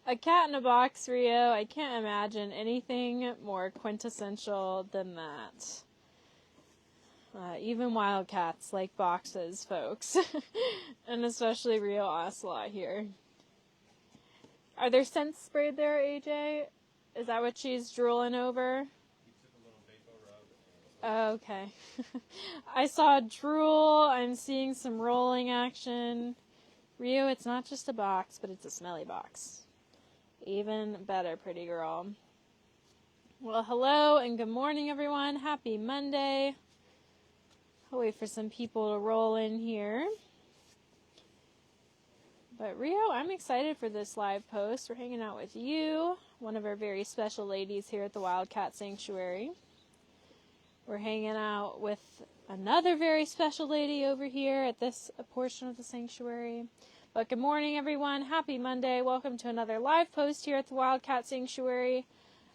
A cat in a box, Rio. I can't imagine anything more quintessential than that. Even wildcats like boxes, folks. And especially Rio Ocelot here. Are there scents sprayed there, AJ? Is that what she's drooling over? Oh, okay. I saw drool. I'm seeing some rolling action. Rio, it's not just a box, but it's a smelly box. Even better, pretty girl. Well, hello and good morning, everyone. Happy Monday. I'll wait for some people to roll in here. But Rio, I'm excited for this live post. We're hanging out with you, one of our very special ladies here at the Wildcat Sanctuary. We're hanging out with another very special lady over here at this portion of the sanctuary. But good morning, everyone. Happy Monday. Welcome to another live post here at the Wildcat Sanctuary.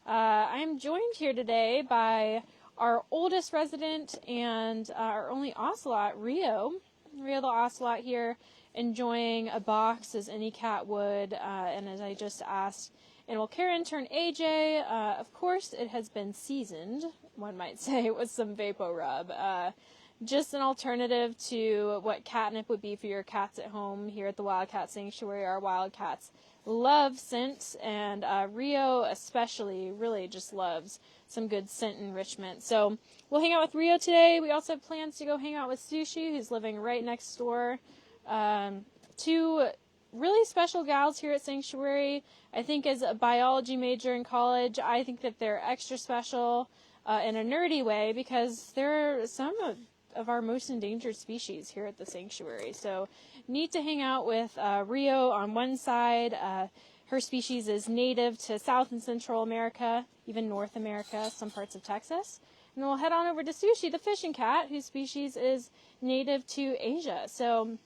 I am joined here today by our oldest resident and our only ocelot, Rio. Rio the Ocelot here, enjoying a box as any cat would. And as I just asked, and will care intern AJ, of course it has been seasoned, one might say, with some Vapo Rub. Just an alternative to what catnip would be for your cats at home here at the Wildcat Sanctuary. Our wildcats love scent, and Rio especially really just loves some good scent enrichment. So we'll hang out with Rio today. We also have plans to go hang out with Sushi, who's living right next door. Two really special gals here at Sanctuary. I think as a biology major in college, I think that they're extra special in a nerdy way because they're some of our most endangered species here at the Sanctuary. So neat to hang out with Rio on one side. Her species is native to South and Central America, even North America, some parts of Texas. And then we'll head on over to Sushi, the fishing cat, whose species is native to Asia. So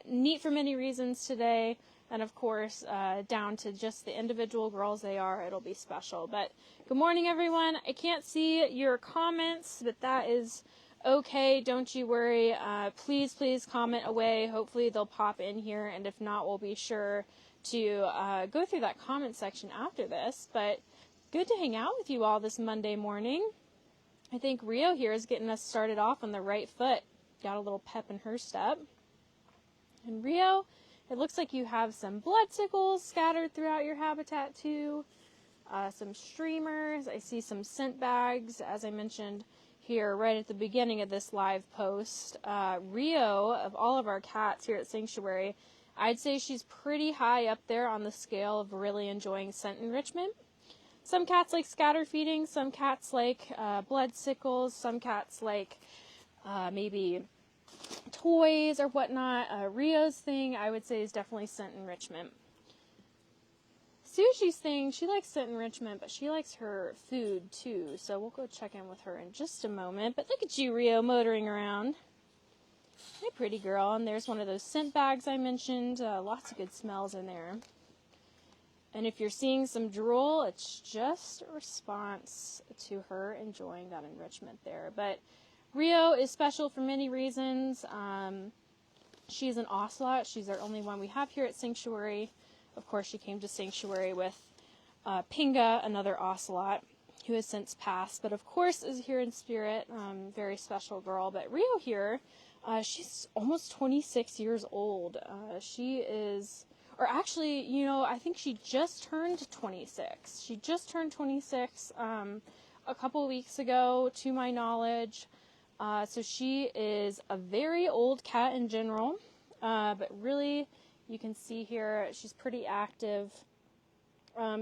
neat for many reasons today, and of course, down to just the individual girls they are, it'll be special. But good morning, everyone. I can't see your comments, but that is okay. Don't you worry. Please comment away. Hopefully they'll pop in here, and if not, we'll be sure to go through that comment section after this. But good to hang out with you all this Monday morning. I think Rio here is getting us started off on the right foot. Got a little pep in her step. And Rio, it looks like you have some bloodsickles scattered throughout your habitat too. Some streamers. I see some scent bags, as I mentioned here right at the beginning of this live post. Rio, of all of our cats here at Sanctuary, I'd say she's pretty high up there on the scale of really enjoying scent enrichment. Some cats like scatter feeding, some cats like bloodsickles, some cats like maybe toys or whatnot. Rio's thing, I would say, is definitely scent enrichment. Sushi's thing, she likes scent enrichment, but she likes her food too, so we'll go check in with her in just a moment. But look at you, Rio, motoring around. Hey, pretty girl. And there's one of those scent bags I mentioned. Lots of good smells in there. And if you're seeing some drool, it's just a response to her enjoying that enrichment there. But Rio is special for many reasons. She's an ocelot. She's our only one we have here at Sanctuary. Of course, she came to Sanctuary with Pinga, another ocelot, who has since passed, but of course is here in spirit. Very special girl. But Rio here, she's almost 26 years old. She is, or actually, I think she just turned 26. She just turned 26 a couple weeks ago, to my knowledge. So she is a very old cat in general, but really, you can see here, she's pretty active,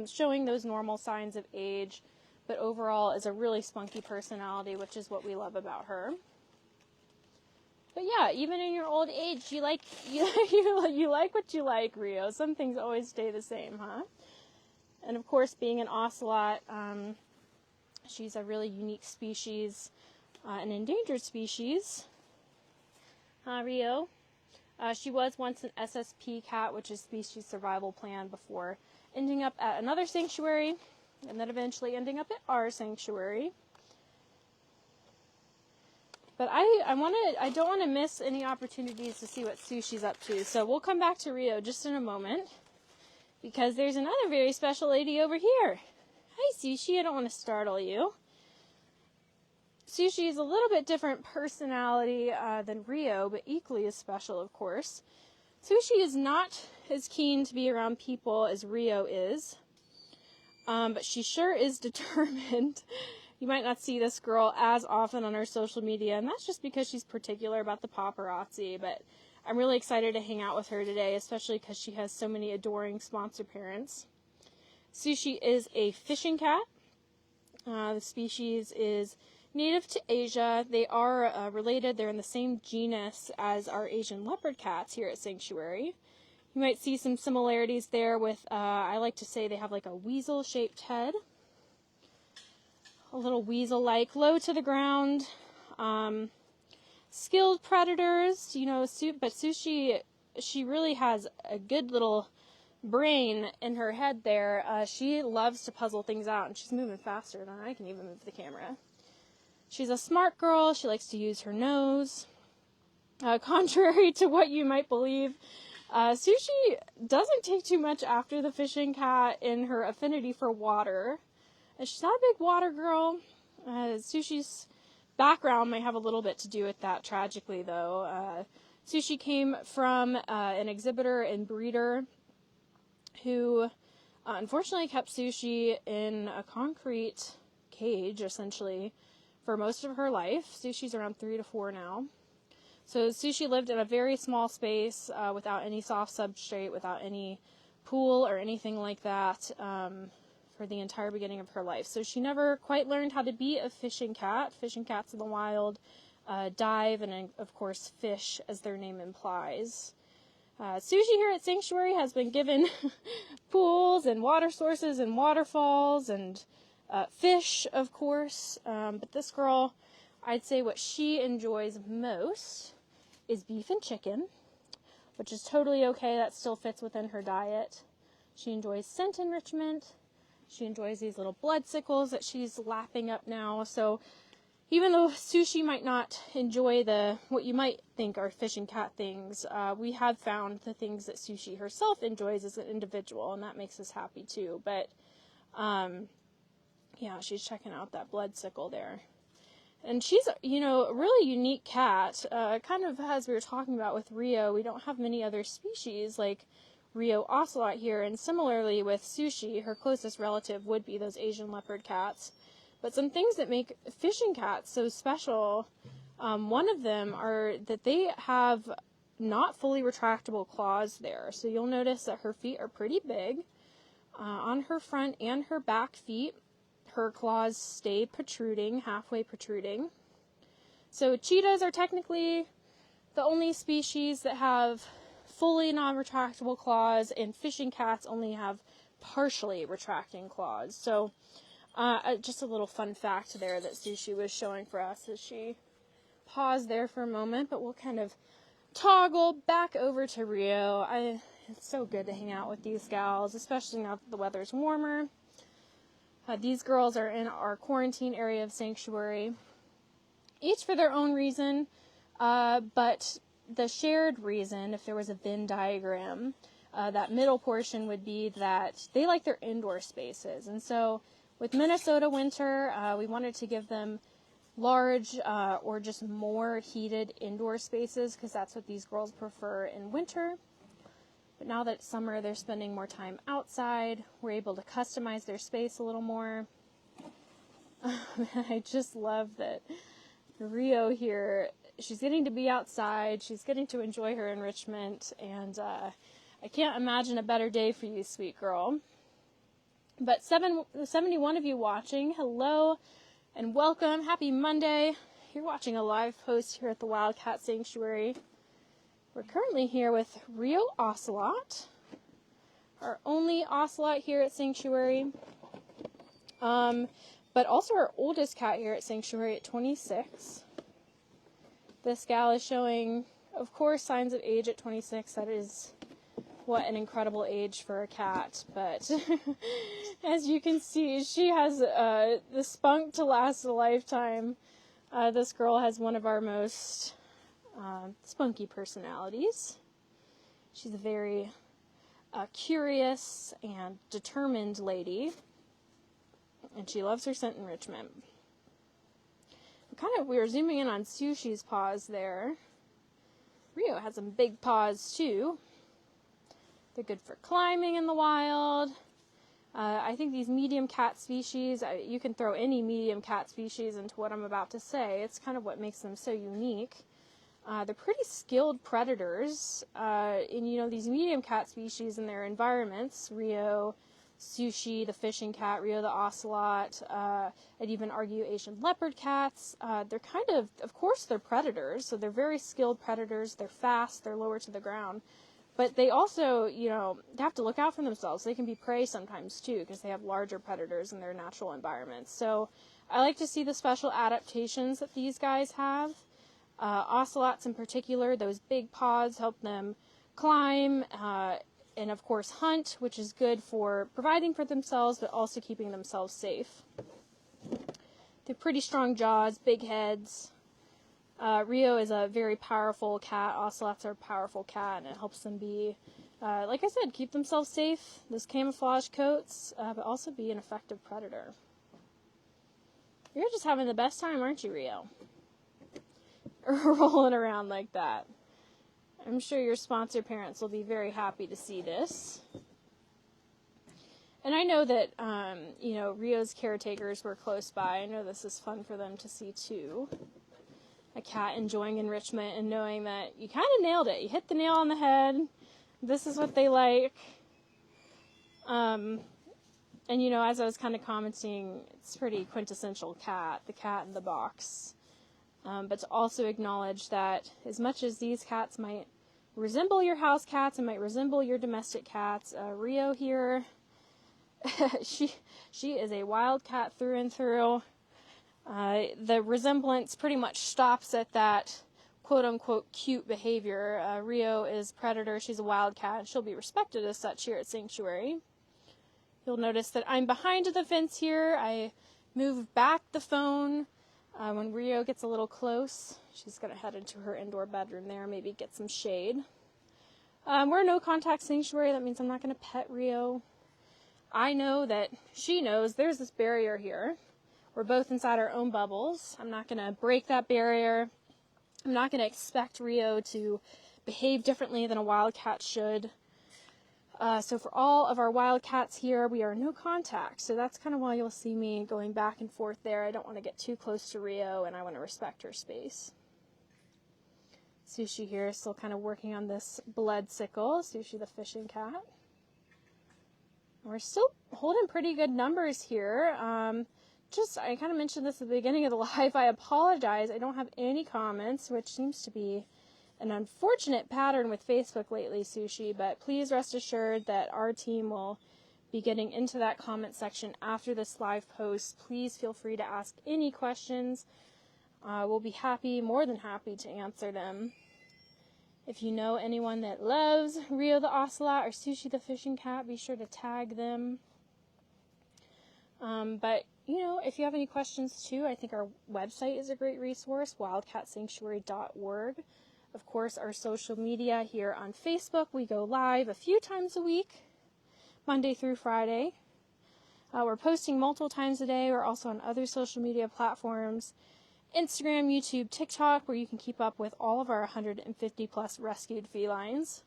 showing those normal signs of age, but overall is a really spunky personality, which is what we love about her. But yeah, even in your old age, you like what you like, Rio. Some things always stay the same, huh? And of course, being an ocelot, she's a really unique species, an endangered species. Rio. She was once an SSP cat, which is Species Survival Plan, before ending up at another sanctuary, and then eventually ending up at our sanctuary. But I don't want to miss any opportunities to see what Sushi's up to. So we'll come back to Rio just in a moment, because there's another very special lady over here. Hi, Sushi. I don't want to startle you. Sushi is a little bit different personality than Rio, but equally as special, of course. Sushi is not as keen to be around people as Rio is, but she sure is determined. You might not see this girl as often on her social media, and that's just because she's particular about the paparazzi, but I'm really excited to hang out with her today, especially because she has so many adoring sponsor parents. Sushi is a fishing cat. The species is native to Asia. They are related. They're in the same genus as our Asian leopard cats here at Sanctuary. You might see some similarities there with, I like to say they have like a weasel-shaped head. A little weasel-like, low to the ground. Skilled predators, you know, but Sushi, she really has a good little brain in her head there. She loves to puzzle things out, and she's moving faster than I can even move the camera. She's a smart girl. She likes to use her nose. Contrary to what you might believe, Sushi doesn't take too much after the fishing cat in her affinity for water. And she's not a big water girl. Sushi's background might have a little bit to do with that, tragically, though. Sushi came from an exhibitor and breeder who unfortunately kept Sushi in a concrete cage, essentially, for most of her life. Sushi's around 3 to 4 now. So Sushi lived in a very small space without any soft substrate, without any pool or anything like that for the entire beginning of her life. So she never quite learned how to be a fishing cat. Fishing cats in the wild dive and, of course, fish, as their name implies. Sushi here at Sanctuary has been given pools and water sources and waterfalls and fish, of course. But this girl, I'd say what she enjoys most is beef and chicken, which is totally okay. That still fits within her diet. She enjoys scent enrichment. She enjoys these little bloodsickles that she's lapping up now. So even though Sushi might not enjoy what you might think are fishing cat things, we have found the things that Sushi herself enjoys as an individual, and that makes us happy too. But yeah, she's checking out that bloodsicle there. And she's, you know, a really unique cat. Kind of as we were talking about with Rio, we don't have many other species like Rio Ocelot here. And similarly with Sushi, her closest relative would be those Asian leopard cats. But some things that make fishing cats so special, one of them are that they have not fully retractable claws there. So you'll notice that her feet are pretty big. On her front and her back feet, her claws stay protruding, halfway protruding. So cheetahs are technically the only species that have fully non-retractable claws, and fishing cats only have partially retracting claws. So just a little fun fact there that Sushi was showing for us as she paused there for a moment, but we'll kind of toggle back over to Rio. It's so good to hang out with these gals, especially now that the weather's warmer. These girls are in our quarantine area of Sanctuary, each for their own reason, but the shared reason, if there was a Venn diagram, that middle portion would be that they like their indoor spaces. And so with Minnesota winter, we wanted to give them large or just more heated indoor spaces, because that's what these girls prefer in winter. But now that it's summer, they're spending more time outside. We're able to customize their space a little more. I just love that Rio here, she's getting to be outside. She's getting to enjoy her enrichment. And I can't imagine a better day for you, sweet girl. But 71 of you watching, hello and welcome. Happy Monday. You're watching a live post here at the Wildcat Sanctuary. We're currently here with Rio Ocelot, our only ocelot here at Sanctuary, but also our oldest cat here at Sanctuary at 26. This gal is showing, of course, signs of age at 26. That is what an incredible age for a cat, but as you can see, she has the spunk to last a lifetime. This girl has one of our most spunky personalities. She's a very curious and determined lady, and she loves her scent enrichment. We were zooming in on Sushi's paws there. Rio had some big paws too. They're good for climbing in the wild. I think these medium cat species, you can throw any medium cat species into what I'm about to say. It's kind of what makes them so unique. They're pretty skilled predators. And these medium cat species in their environments, Rio Sushi, the fishing cat, Rio the Ocelot, I'd even argue Asian leopard cats, they're of course they're predators, so they're very skilled predators. They're fast, they're lower to the ground. But they also, they have to look out for themselves. They can be prey sometimes, too, because they have larger predators in their natural environments. So I like to see the special adaptations that these guys have. Ocelots in particular, those big paws help them climb, and, of course, hunt, which is good for providing for themselves, but also keeping themselves safe. They're pretty strong jaws, big heads. Rio is a very powerful cat. Ocelots are a powerful cat, and it helps them be, like I said, keep themselves safe, those camouflage coats, but also be an effective predator. You're just having the best time, aren't you, Rio? Rolling around like that. I'm sure your sponsor parents will be very happy to see this. And I know that, Rio's caretakers were close by. I know this is fun for them to see, too. A cat enjoying enrichment and knowing that you kind of nailed it. You hit the nail on the head. This is what they like. And, as I was kind of commenting, it's pretty quintessential cat, the cat in the box. But to also acknowledge that as much as these cats might resemble your house cats and might resemble your domestic cats, Rio here, she is a wild cat through and through. The resemblance pretty much stops at that quote-unquote cute behavior. Rio is predator. She's a wildcat, and she'll be respected as such here at Sanctuary. You'll notice that I'm behind the fence here. I move back the phone when Rio gets a little close. She's going to head into her indoor bedroom there, maybe get some shade. We're a no-contact sanctuary. That means I'm not going to pet Rio. I know that she knows there's this barrier here. We're both inside our own bubbles. I'm not going to break that barrier. I'm not going to expect Rio to behave differently than a wildcat should. So for all of our wildcats here, we are no contact. So that's kind of why you'll see me going back and forth there. I don't want to get too close to Rio, and I want to respect her space. Sushi here is still kind of working on this bloodsicle. Sushi the fishing cat. We're still holding pretty good numbers here. I kind of mentioned this at the beginning of the live. I apologize. I don't have any comments, which seems to be an unfortunate pattern with Facebook lately, Sushi. But please rest assured that our team will be getting into that comment section after this live post. Please feel free to ask any questions. We'll be more than happy to answer them. If you know anyone that loves Rio the Ocelot or Sushi the fishing cat, be sure to tag them. But if you have any questions too, I think our website is a great resource, wildcatsanctuary.org. Of course, our social media here on Facebook, we go live a few times a week, Monday through Friday. We're posting multiple times a day. We're also on other social media platforms, Instagram, YouTube, TikTok, where you can keep up with all of our 150 plus rescued felines.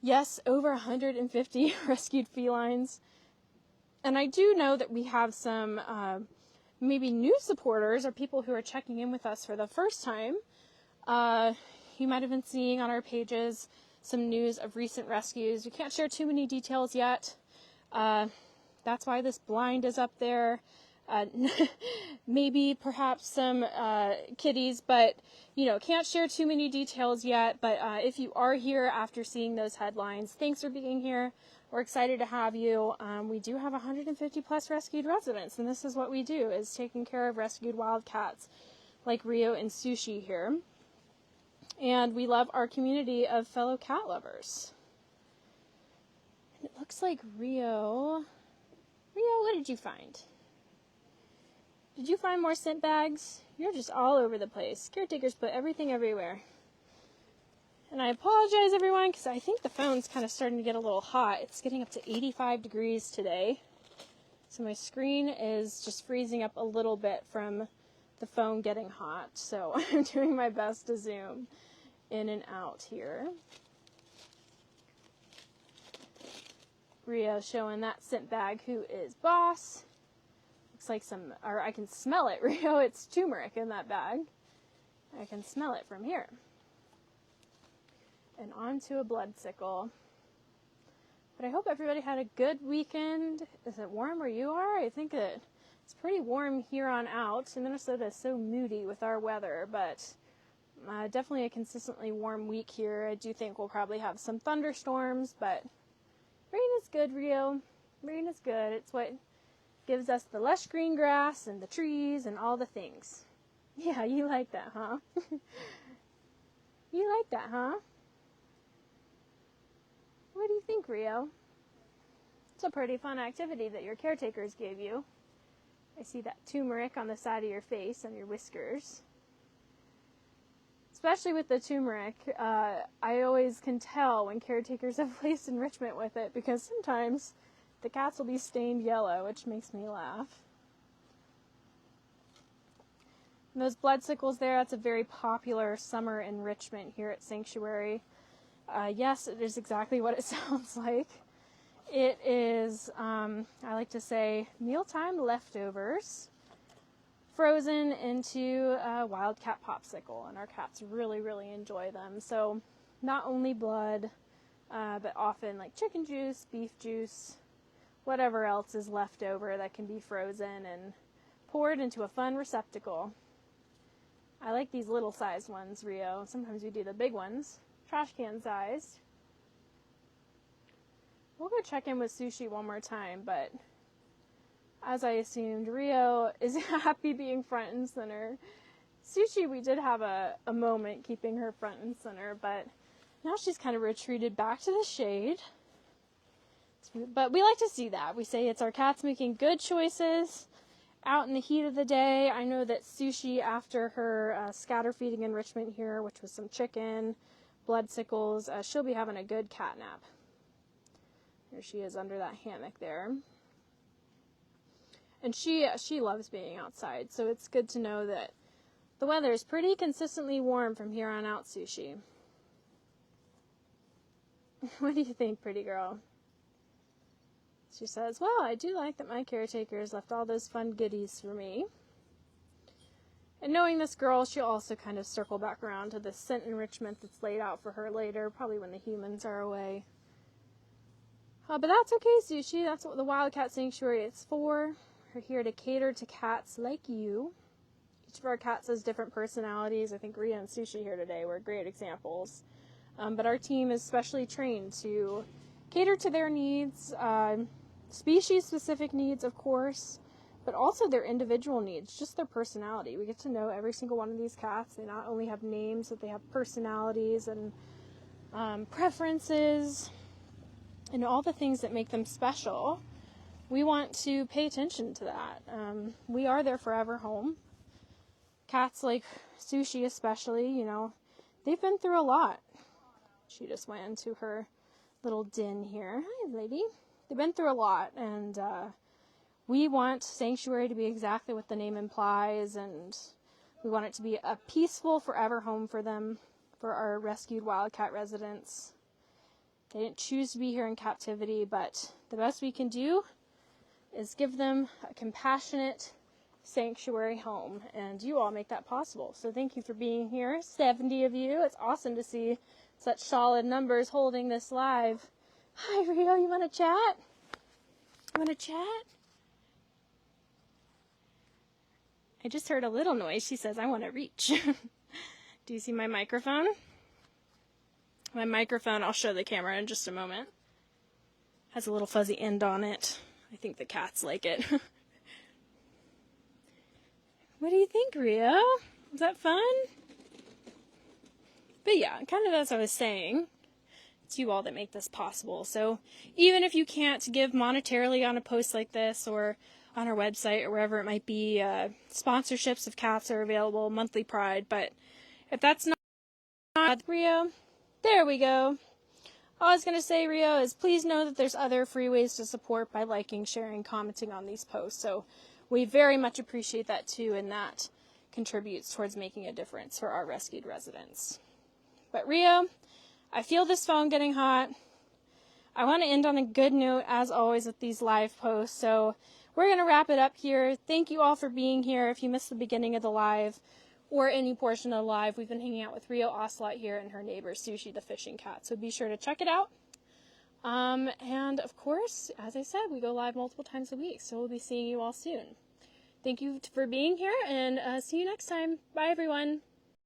Yes, over 150 rescued felines. And I do know that we have some maybe new supporters or people who are checking in with us for the first time. You might have been seeing on our pages some news of recent rescues. We can't share too many details yet. That's why this blind is up there. Maybe perhaps some kitties, but can't share too many details yet. But if you are here after seeing those headlines, thanks for being here. We're excited to have you. We do have 150 plus rescued residents, and this is what we do, is taking care of rescued wildcats like Rio and Sushi here. And we love our community of fellow cat lovers. And it looks like Rio, what did you find? Did you find more scent bags? You're just all over the place. Caretakers put everything everywhere. And I apologize, everyone, because I think the phone's kind of starting to get a little hot. It's getting up to 85 degrees today. So my screen is just freezing up a little bit from the phone getting hot. So I'm doing my best to zoom in and out here. Rio showing that scent bag who is boss. Looks like or I can smell it, Rio. It's turmeric in that bag. I can smell it from here. And onto a bloodsicle. But I hope everybody had a good weekend. Is it warm where you are? I think that it's pretty warm here on out. Minnesota is so moody with our weather, but definitely a consistently warm week here. I do think we'll probably have some thunderstorms, but rain is good, Rio. Rain is good. It's what gives us the lush green grass and the trees and all the things. Yeah, you like that, huh? You like that, huh? What do you think, Rio? It's a pretty fun activity that your caretakers gave you. I see that turmeric on the side of your face and your whiskers. Especially with the turmeric, I always can tell when caretakers have placed enrichment with it, because sometimes the cats will be stained yellow, which makes me laugh. And those bloodsickles there, that's a very popular summer enrichment here at Sanctuary. Yes, it is exactly what it sounds like. It is, I like to say, mealtime leftovers frozen into a Wildcat popsicle, and our cats really, really enjoy them. So not only blood, but often like chicken juice, beef juice, whatever else is left over that can be frozen and poured into a fun receptacle. I like these little sized ones, Rio. Sometimes we do the big ones. Trash can sized. We'll go check in with Sushi one more time, but as I assumed, Rio is happy being front and center. Sushi, we did have a moment keeping her front and center, but now she's kind of retreated back to the shade. But we like to see that. We say it's our cats making good choices out in the heat of the day. I know that Sushi, after her scatter feeding enrichment here, which was some chicken, bloodsickles, she'll be having a good cat nap. There she is under that hammock there. And she loves being outside, so it's good to know that the weather is pretty consistently warm from here on out, Sushi. What do you think, pretty girl? She says, well, I do like that my caretakers left all those fun goodies for me. And knowing this girl, she'll also kind of circle back around to the scent enrichment that's laid out for her later, probably when the humans are away. But that's okay, Sushi. That's what the Wildcat Sanctuary is for. We're here to cater to cats like you. Each of our cats has different personalities. I think Ria and Sushi here today were great examples. But our team is specially trained to cater to their needs, species-specific needs, of course, but also their individual needs, just their personality. We get to know every single one of these cats. They not only have names, but they have personalities and preferences and all the things that make them special. We want to pay attention to that. We are their forever home. Cats like Sushi especially, you know, they've been through a lot. She just went into her little den here. Hi, lady. They've been through a lot, and we want Sanctuary to be exactly what the name implies, and we want it to be a peaceful forever home for them, for our rescued Wildcat residents. They didn't choose to be here in captivity, but the best we can do is give them a compassionate sanctuary home, and you all make that possible. So thank you for being here, 70 of you. It's awesome to see such solid numbers holding this live. Hi, Rio, you want to chat? Want to chat? I just heard a little noise. She says, I want to reach. Do you see my microphone? My microphone, I'll show the camera in just a moment, has a little fuzzy end on it. I think the cats like it. What do you think, Rio? Was that fun? But yeah, kind of as I was saying, it's you all that make this possible. So even if you can't give monetarily on a post like this or on our website or wherever it might be. Sponsorships of cats are available, monthly pride, but if that's not Rio, there we go. All I was going to say, Rio, is please know that there's other free ways to support by liking, sharing, commenting on these posts. So we very much appreciate that too, and that contributes towards making a difference for our rescued residents. But Rio, I feel this phone getting hot. I want to end on a good note, as always, with these live posts. So we're going to wrap it up here. Thank you all for being here. If you missed the beginning of the live or any portion of the live, we've been hanging out with Rio Ocelot here and her neighbor, Sushi the fishing cat. So be sure to check it out. And of course, as I said, we go live multiple times a week. So we'll be seeing you all soon. Thank you for being here, and see you next time. Bye, everyone.